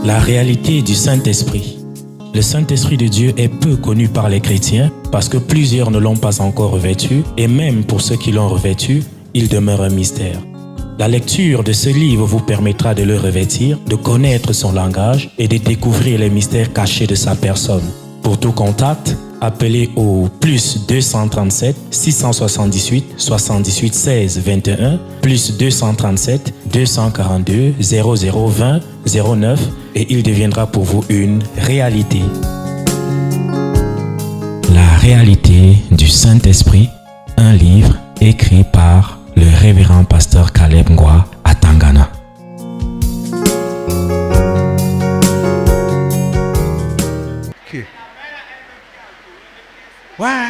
La réalité du Saint-Esprit. Le Saint-Esprit de Dieu est peu connu par les chrétiens parce que plusieurs ne l'ont pas encore revêtu et même pour ceux qui l'ont revêtu, il demeure un mystère. La lecture de ce livre vous permettra de le revêtir, de connaître son langage et de découvrir les mystères cachés de sa personne. Pour tout contact, appelez au plus 237 678 78 16 21 plus 237 242 0020 09 et il deviendra pour vous une réalité. La réalité du Saint-Esprit, un livre écrit par le révérend pasteur Caleb Ngwa à Tangana. Ouais,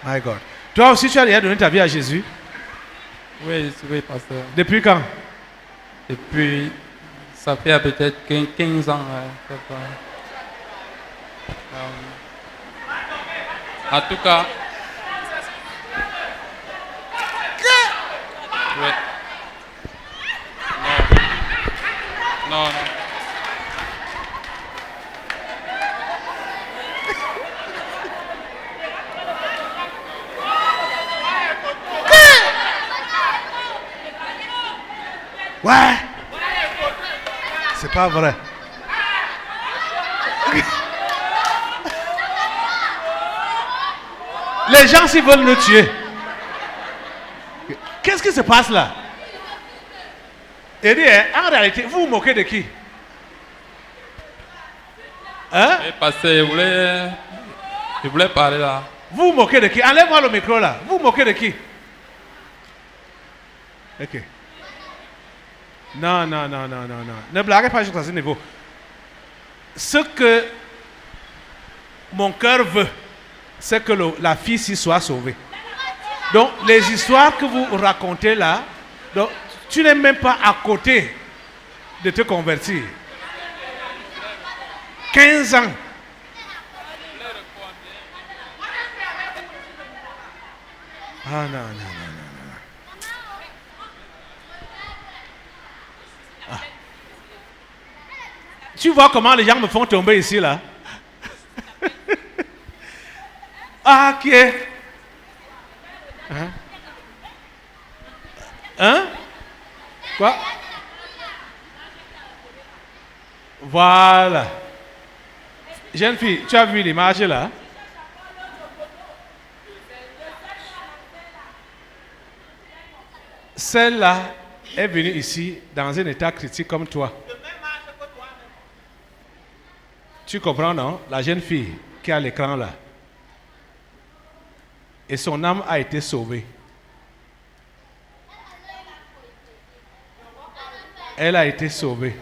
my God. Toi aussi, tu as déjà donné ta vie à Jésus? Oui, pasteur. Depuis quand? Depuis, ça fait peut-être 15 ans. En tout cas, oui. Non. Ouais. C'est pas vrai. Les gens, s'ils veulent nous tuer. Qu'est-ce qui se passe là? Et dit, en réalité, vous vous moquez de qui? Hein? Parce que je voulais parler là. Vous vous moquez de qui? Enlève-moi le micro là. Vous vous moquez de qui? Ok. Non. Ne blaguez pas jusqu'à ce niveau. Ce que mon cœur veut, c'est que la fille-ci soit sauvée. Donc, les histoires que vous racontez là, donc, tu n'es même pas à côté de te convertir. 15 ans. Ah non. Ah. Tu vois comment les gens me font tomber ici là? Ah, qui est? Hein? Quoi? Voilà. Jeune fille, tu as vu l'image là? Celle-là est venue ici dans un état critique comme toi. Tu comprends, non? La jeune fille qui est à l'écran là. Et son âme a été sauvée. Elle a été sauvée.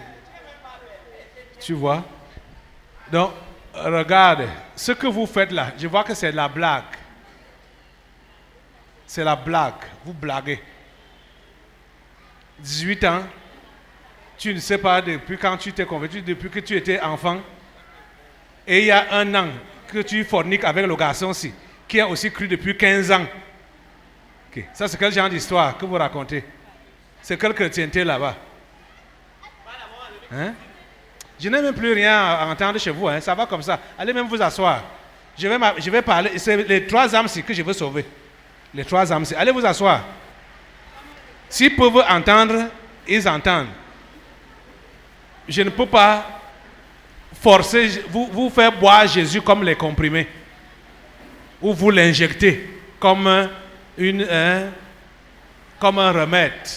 Tu vois? Donc, regarde, ce que vous faites là, je vois que c'est la blague. C'est la blague. Vous blaguez. 18 ans, tu ne sais pas depuis quand tu t'es converti, depuis que tu étais enfant. Et il y a un an que tu forniques avec le garçon-ci, qui a aussi cru depuis 15 ans. Okay. Ça, c'est quel genre d'histoire que vous racontez? C'est quelle chrétienté là-bas? Hein? Je n'ai même plus rien à entendre chez vous. Hein? Ça va comme ça. Allez même vous asseoir. Je vais parler. C'est les 3 âmes-ci que je veux sauver. Les 3 âmes-ci. Allez vous asseoir. S'ils peuvent entendre, ils entendent. Je ne peux pas forcer, vous faire boire Jésus comme les comprimés. Ou vous l'injecter comme un remède.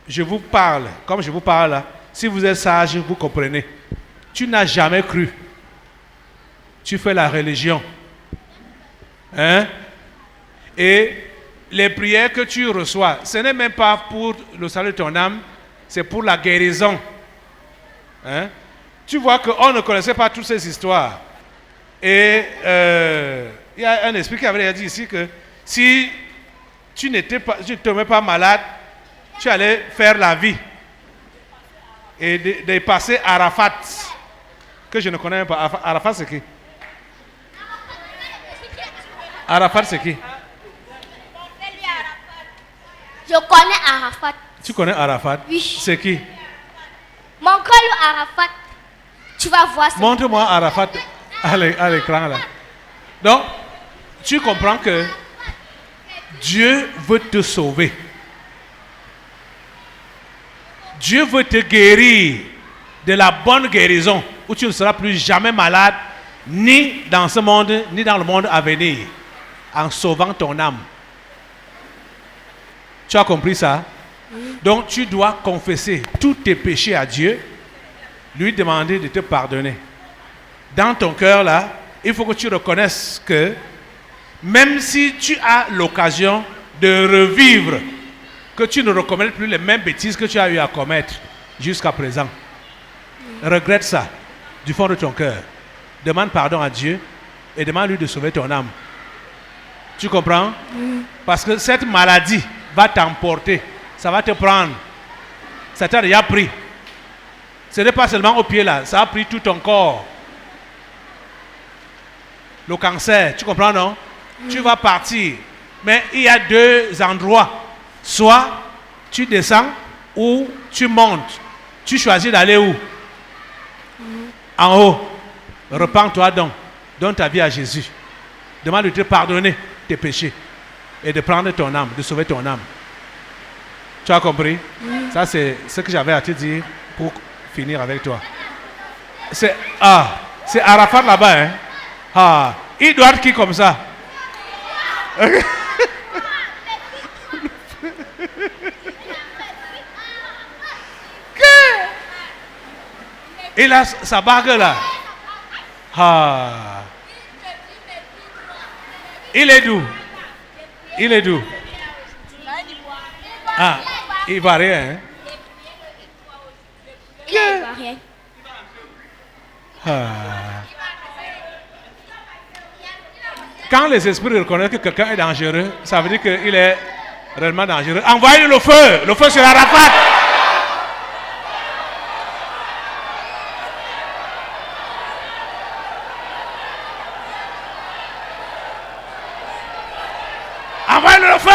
Je vous parle, comme je vous parle là. Si vous êtes sage, vous comprenez. Tu n'as jamais cru. Tu fais la religion. Hein? Et les prières que tu reçois, ce n'est même pas pour le salut de ton âme, c'est pour la guérison. Hein? Tu vois qu'on ne connaissait pas toutes ces histoires. Et il y a un esprit qui avait dit ici que si tu ne tombais pas malade, tu allais faire la vie. Et de passer Arafat, que je ne connais pas. Arafat, c'est qui? Arafat, c'est qui? Je connais Arafat. Tu connais Arafat? Oui. C'est qui? Mon col Arafat. Tu vas voir ça. Montre-moi Arafat à l'écran là. Donc, tu comprends que Dieu veut te sauver. Dieu veut te guérir de la bonne guérison où tu ne seras plus jamais malade, ni dans ce monde, ni dans le monde à venir, en sauvant ton âme. Tu as compris ça? Donc tu dois confesser tous tes péchés à Dieu, lui demander de te pardonner. Dans ton cœur là, il faut que tu reconnaisses que même si tu as l'occasion de revivre, que tu ne recommettes plus les mêmes bêtises que tu as eu à commettre jusqu'à présent. Regrette ça du fond de ton cœur. Demande pardon à Dieu et demande-lui de sauver ton âme. Tu comprends? Parce que cette maladie va t'emporter. Ça va te prendre. Ça t'a déjà pris. Ce n'est pas seulement au pied là, ça a pris tout ton corps. Le cancer, tu comprends non? Tu vas partir. Mais il y a deux endroits. Soit tu descends ou tu montes. Tu choisis d'aller où? En haut. Repends-toi donc. Donne ta vie à Jésus. Demande de te pardonner tes péchés et de prendre ton âme, de sauver ton âme. Tu as compris? Ça, c'est ce que j'avais à te dire pour finir avec toi. C'est Arafat là-bas. Hein? Il doit être qui comme ça? Il a sa bague là. Il est d'où? Il est d'où? Il va rien. Il va rien. Quand les esprits reconnaissent que quelqu'un est dangereux, ça veut dire qu'il est réellement dangereux. Envoyez le feu. Le feu sur Arafat. Envoyez le feu.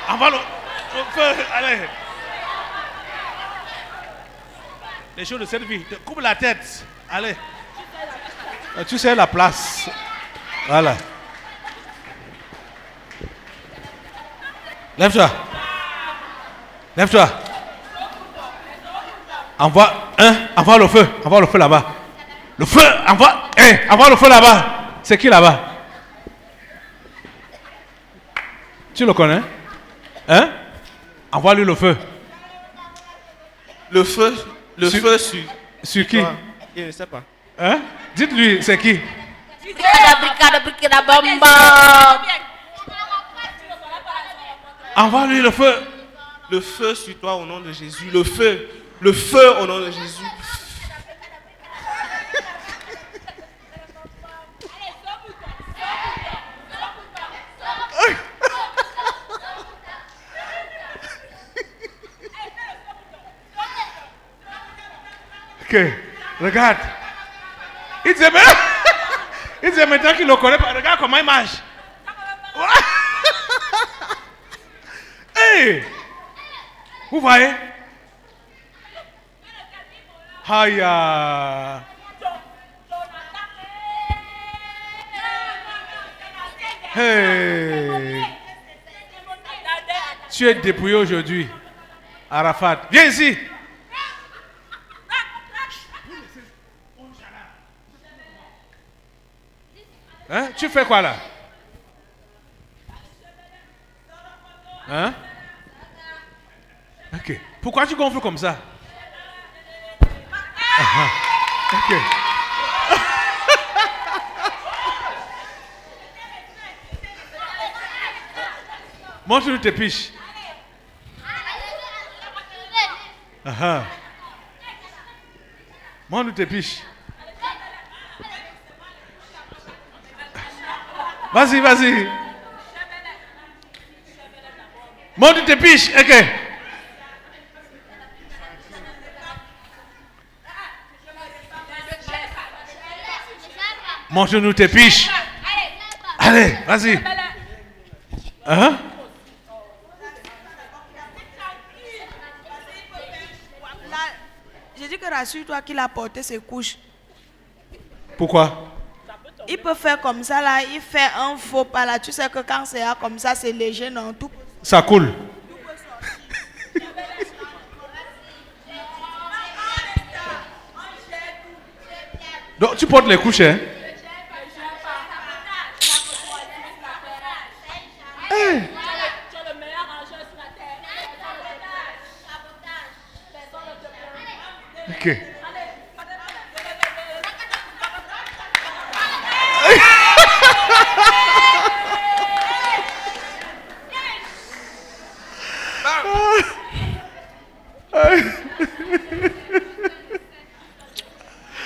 Envoie le feu, allez. Les choses de cette vie, te coupe la tête, allez. Tu sais la place. Voilà. Lève-toi. Lève-toi. Envoie le feu. Envoie le feu là-bas. Le feu, envoie le feu là-bas. C'est qui là-bas? Tu le connais? Hein? Envoie-lui le feu. Le feu sur qui? Je ne sais pas. Hein? Dites-lui, c'est qui? Envoie-lui le feu. Le feu sur toi au nom de Jésus. Le feu. Le feu au nom de Jésus. Ok, regarde. Il disait maintenant qu'il le connaît pas. Regarde comment il marche. Hey! Vous voyez? Aïe! Hey! Tu es dépouillé aujourd'hui. Arafat, viens ici. Hein? Tu fais quoi là? Hein? Ok. Pourquoi tu gonfles comme ça? Ok. Montre-nous tes piches. Montre-nous tes piches. Vas-y, vas-y. Montre tes piches. Ok. Montre-nous tes piches. Allez, vas-y. Hein? J'ai dit que rassure-toi qu'il a porté ses couches. Pourquoi? Il peut faire comme ça là, il fait un faux pas là. Tu sais que quand c'est comme ça, c'est léger, non? Tout. Ça coule. Donc tu portes les couches, hein? Hey. Ok.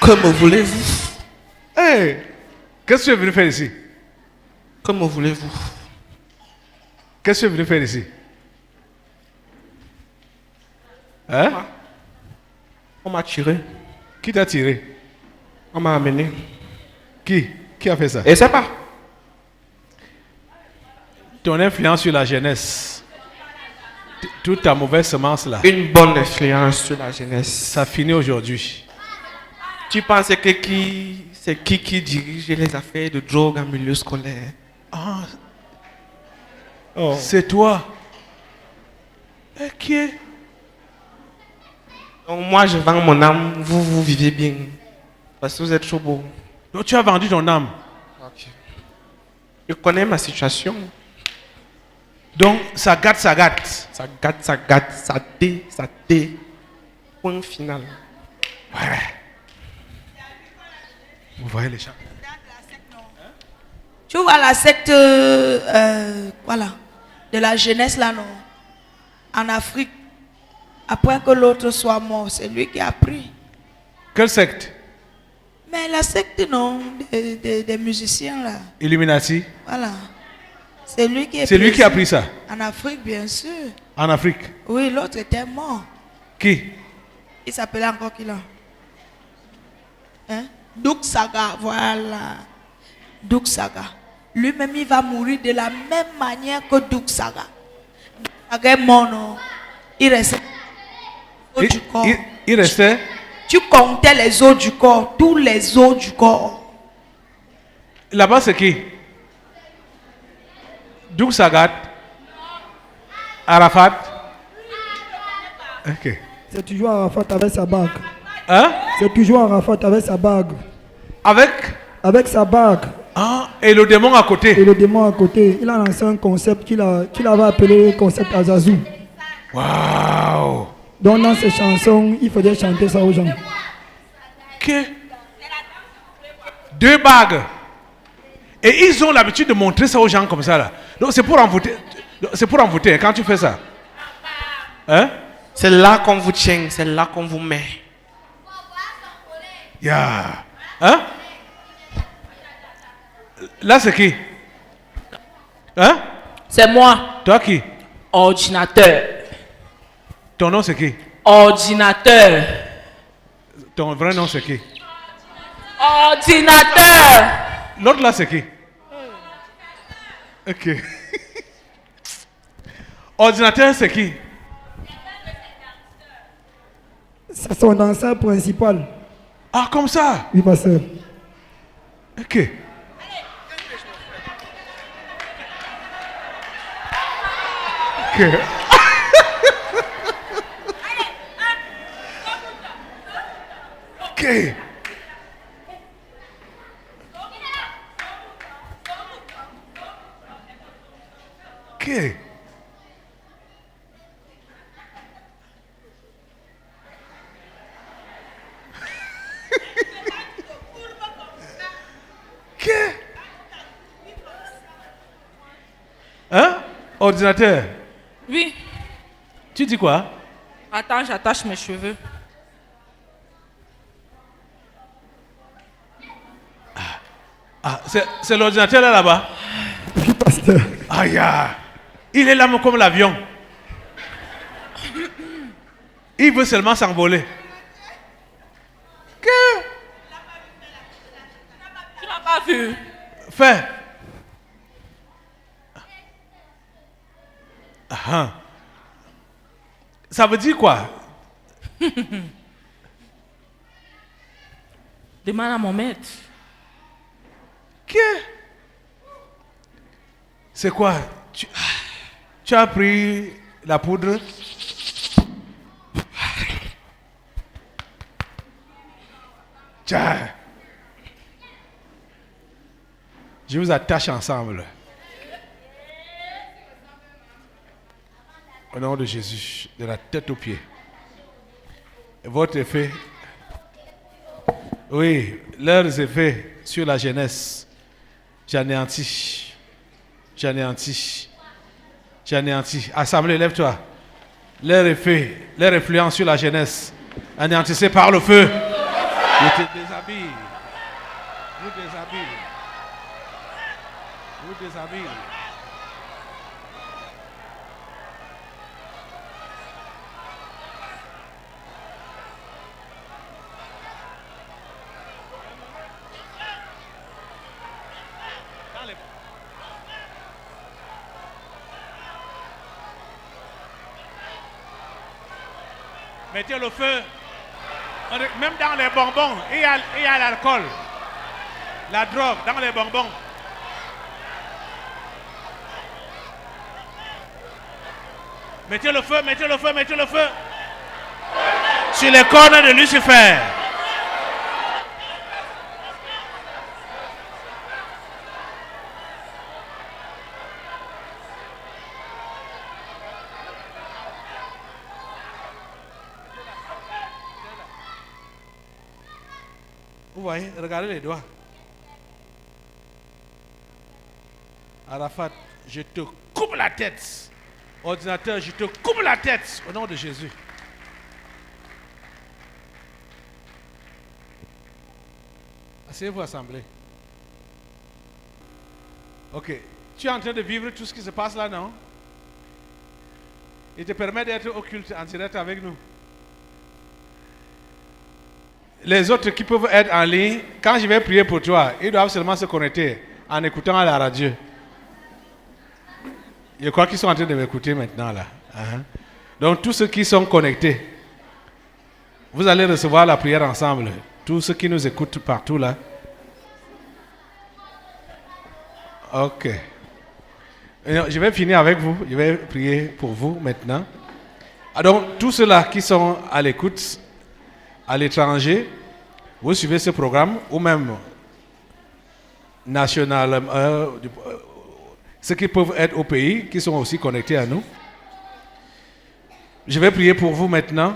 Que me voulez-vous? Hey. Qu'est-ce que tu es venu faire ici? Que me voulez-vous? Qu'est-ce que tu es venu faire ici? Hein? On m'a tiré. Qui t'a tiré? On m'a amené. Qui a fait ça? Et c'est pas. Ton influence sur la jeunesse, toute ta mauvaise semence là, Une bonne influence sur la jeunesse. ça finit aujourd'hui. Tu penses que c'est qui dirige les affaires de drogue en milieu scolaire? Ah, Oh. c'est toi. Et qui est? Donc moi je vends mon âme, vous vivez bien. Parce que vous êtes trop beau. Donc tu as vendu ton âme. Je connais ma situation. Donc ça gâte, ça gâte. Ça gâte, ça dé. Point final. Ouais. Vous voyez les gens. Tu vois la secte voilà, de la jeunesse là, non? En Afrique, après que l'autre soit mort, c'est lui qui a pris. Quelle secte? Mais la secte, non, des musiciens là, Illuminati. voilà. C'est lui qui est C'est lui qui a pris ça. En Afrique, bien sûr. En Afrique. Oui, l'autre était mort. Qui? Il s'appelait encore qui là? Hein? Douk Saga, voilà. Douk Saga. Lui-même, il va mourir de la même manière que Douk Saga. Douk Saga est mort, non? Il restait les os du corps. Il restait. Tu comptais les os du corps, tous les os du corps. Là-bas, c'est qui? Douk Sagat. Arafat. Ok. C'est toujours Arafat avec sa bague. Hein? C'est toujours Arafat avec sa bague. Avec? Avec sa bague. Ah, et le démon à Et côté. le démon à côté. Il a lancé un concept qu'il avait appelé concept Azazou. Waouh! Donc dans ses chansons, il faisait chanter ça aux gens. Que? 2 bagues. Et ils ont l'habitude de montrer ça aux gens comme ça là. Donc c'est pour envoûter. C'est pour envoûter quand tu fais ça. Hein? C'est là qu'on vous tient, c'est là qu'on vous met. Yeah. Hein? Là c'est qui? Hein? C'est moi, Toi qui? ordinateur. Ton nom c'est qui? Ordinateur. Ton vrai nom c'est qui? Ordinateur. L'autre là c'est qui? Ok. Ordinateur c'est qui? C'est son danseur principal. Ah comme ça? Oui, pasteur. Ok. Ok. Ok. Ok. Ok. Hein? Ordinateur. Oui. Tu dis quoi? Attends, j'attache mes cheveux. Ah, c'est l'ordinateur là-bas. Oui, pasteur. Aïe, ah. Il est là comme l'avion. Il veut seulement s'envoler. Que? Tu n'as pas pas vu. Fais. Ah. Ça veut dire quoi? Demande à mon maître. C'est quoi? Tu as pris la poudre? Tiens. Je vous attache ensemble. Au nom de Jésus, de la tête aux pieds. Votre effet, oui, leurs effets sur la jeunesse, j'anéantis. J'anéantis. J'anéantis. Assemblée, lève-toi. Leur effet, leur influence sur la jeunesse, anéantissez par le feu. Je te déshabille. Vous déshabille. Vous déshabille. Mettez le feu. Même dans les bonbons, il y a l'alcool. La drogue dans les bonbons. Mettez le feu, mettez le feu, mettez le feu. Sur les cornes de Lucifer. Vous voyez, regardez les doigts. Arafat, je te coupe la tête. Ordinateur, je te coupe la tête au nom de Jésus. Asseyez-vous, assemblée. Ok. Tu es en train de vivre tout ce qui se passe là, non? Il te permet d'être occulte en direct avec nous. Les autres qui peuvent être en ligne, quand je vais prier pour toi, ils doivent seulement se connecter en écoutant à la radio. Je crois qu'ils sont en train de m'écouter maintenant là. Donc tous ceux qui sont connectés, vous allez recevoir la prière ensemble. Tous ceux qui nous écoutent partout là. Ok. Je vais finir avec vous. Je vais prier pour vous maintenant. Donc tous ceux-là qui sont à l'écoute, à l'étranger, vous suivez ce programme, ou même national, ceux qui peuvent être au pays, qui sont aussi connectés à nous. Je vais prier pour vous maintenant.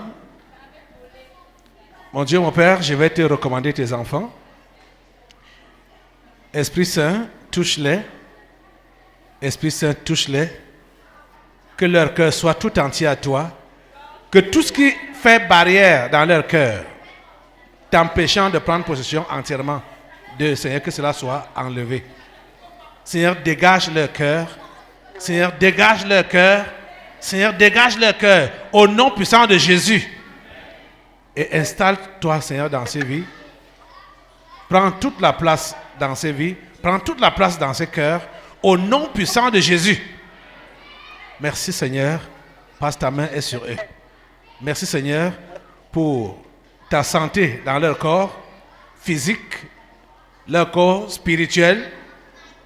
Mon Dieu, mon Père, je vais te recommander tes enfants. Esprit Saint, touche-les. Esprit Saint, touche-les. Que leur cœur soit tout entier à toi. Que tout ce qui fait barrière dans leur cœur, t'empêchant de prendre possession entièrement de Seigneur, que cela soit enlevé. Seigneur, dégage leur cœur. Seigneur, dégage leur cœur. Seigneur, dégage leur cœur. Au nom puissant de Jésus. Et installe-toi, Seigneur, dans ces vies. Prends toute la place dans ces vies. Prends toute la place dans ces cœurs. Au nom puissant de Jésus. Merci, Seigneur, parce que ta main est sur eux. Merci, Seigneur, pour ta santé dans leur corps physique, leur corps spirituel.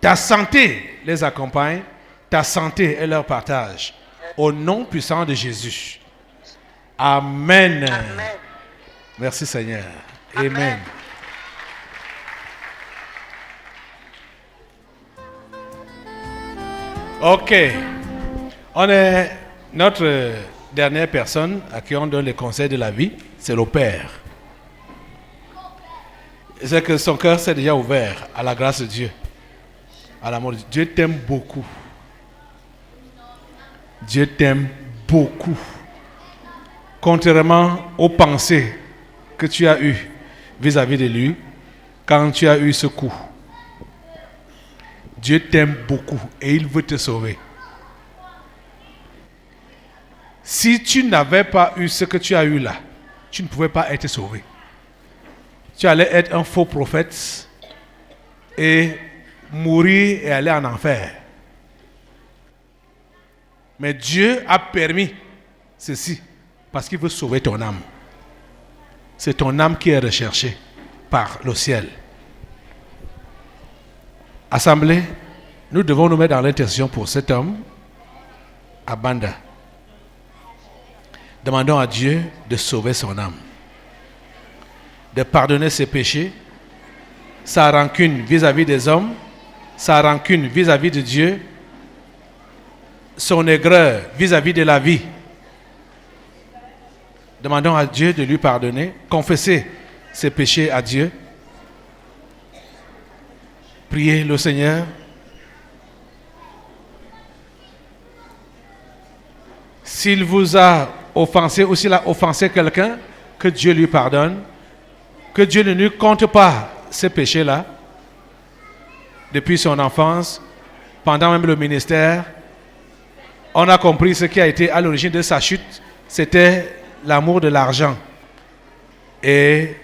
Ta santé les accompagne. Ta santé est leur partage. Au nom puissant de Jésus. Amen. Amen. Merci, Seigneur. Amen. Amen. Ok. On est notre dernière personne à qui on donne les conseils de la vie, c'est le Père. C'est que son cœur s'est déjà ouvert à la grâce de Dieu, à l'amour de Dieu. Dieu t'aime beaucoup. Dieu t'aime beaucoup. Contrairement aux pensées que tu as eues vis-à-vis de lui, quand tu as eu ce coup, Dieu t'aime beaucoup et il veut te sauver. Si tu n'avais pas eu ce que tu as eu là, tu ne pouvais pas être sauvé. Tu allais être un faux prophète. et mourir et aller en enfer. Mais Dieu a permis ceci parce qu'il veut sauver ton âme. C'est ton âme qui est recherchée par le ciel. Assemblée, nous devons nous mettre dans l'intercession pour cet homme à Banda. Demandons à Dieu de sauver son âme, de pardonner ses péchés, sa rancune vis-à-vis des hommes, sa rancune vis-à-vis de Dieu, son aigreur vis-à-vis de la vie. Demandons à Dieu de lui pardonner, confesser ses péchés à Dieu. Priez le Seigneur. S'il vous a offensé ou s'il a offensé quelqu'un, que Dieu lui pardonne. Que Dieu ne lui compte pas ces péchés-là. Depuis son enfance, pendant même le ministère, on a compris ce qui a été à l'origine de sa chute. C'était l'amour de l'argent. Et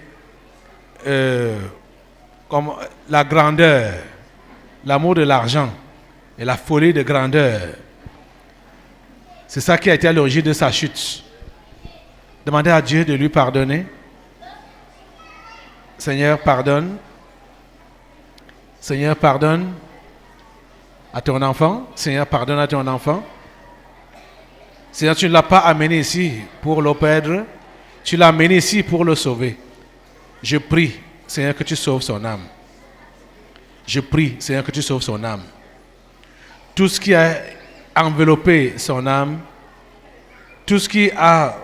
comme la grandeur, l'amour de l'argent et la folie de grandeur. C'est ça qui a été à l'origine de sa chute. Demandez à Dieu de lui pardonner. Seigneur, pardonne. Seigneur, pardonne à ton enfant. Seigneur, pardonne à ton enfant. Seigneur, tu ne l'as pas amené ici pour le perdre. Tu l'as amené ici pour le sauver. Je prie, Seigneur, que tu sauves son âme. Je prie, Seigneur, que tu sauves son âme. Tout ce qui a enveloppé son âme, tout ce qui a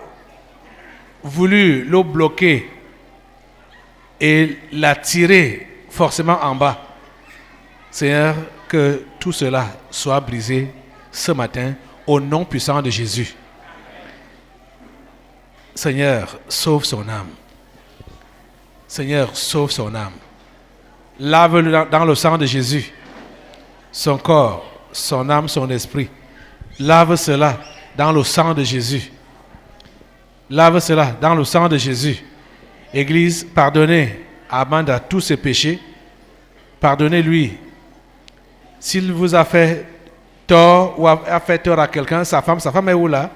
voulu le bloquer et l'a tiré forcément en bas, Seigneur, que tout cela soit brisé ce matin au nom puissant de Jésus. Seigneur, sauve son âme. Seigneur, sauve son âme. Lave-le dans le sang de Jésus. Son corps, son âme, son esprit. Lave cela dans le sang de Jésus. Lave cela dans le sang de Jésus. Église, pardonnez à Amanda tous ses péchés. Pardonnez-lui. S'il vous a fait tort ou a fait tort à quelqu'un, sa femme est où là?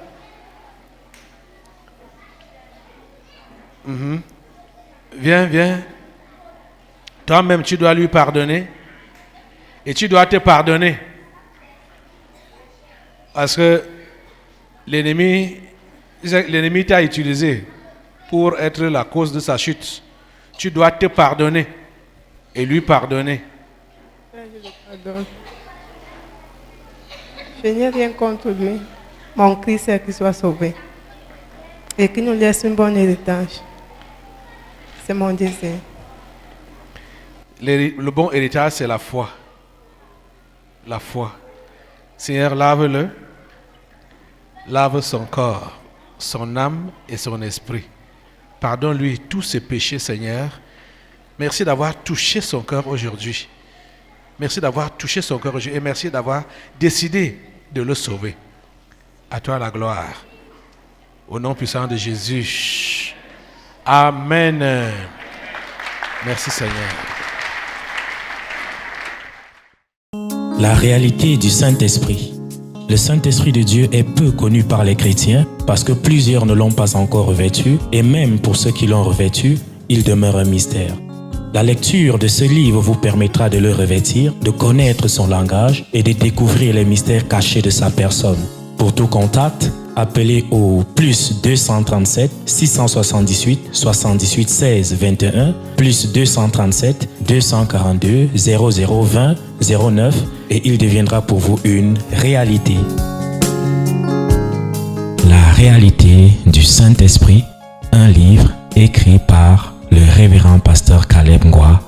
Viens. Toi-même, tu dois lui pardonner. Et tu dois te pardonner. Parce que l'ennemi t'a utilisé pour être la cause de sa chute. Tu dois te pardonner et lui pardonner. Je le pardonne. Je n'ai rien contre lui. Mon cri, c'est qu'il soit sauvé. Et qu'il nous laisse un bon héritage. C'est mon désir. Le bon héritage, c'est la foi. La foi. Seigneur, lave-le. Lave son corps, son âme et son esprit. Pardonne-lui tous ses péchés, Seigneur. Merci d'avoir touché son cœur aujourd'hui. Merci d'avoir touché son cœur aujourd'hui et merci d'avoir décidé de le sauver. À toi la gloire. Au nom puissant de Jésus. Amen. Merci Seigneur. La réalité du Saint-Esprit. Le Saint-Esprit de Dieu est peu connu par les chrétiens parce que plusieurs ne l'ont pas encore revêtu et même pour ceux qui l'ont revêtu, il demeure un mystère. La lecture de ce livre vous permettra de le revêtir, de connaître son langage et de découvrir les mystères cachés de sa personne. Pour tout contact, appelez au plus 237 678 78 16 21 plus 237 242 0020 09 et il deviendra pour vous une réalité. La réalité du Saint-Esprit, un livre écrit par le révérend pasteur Caleb Ngwa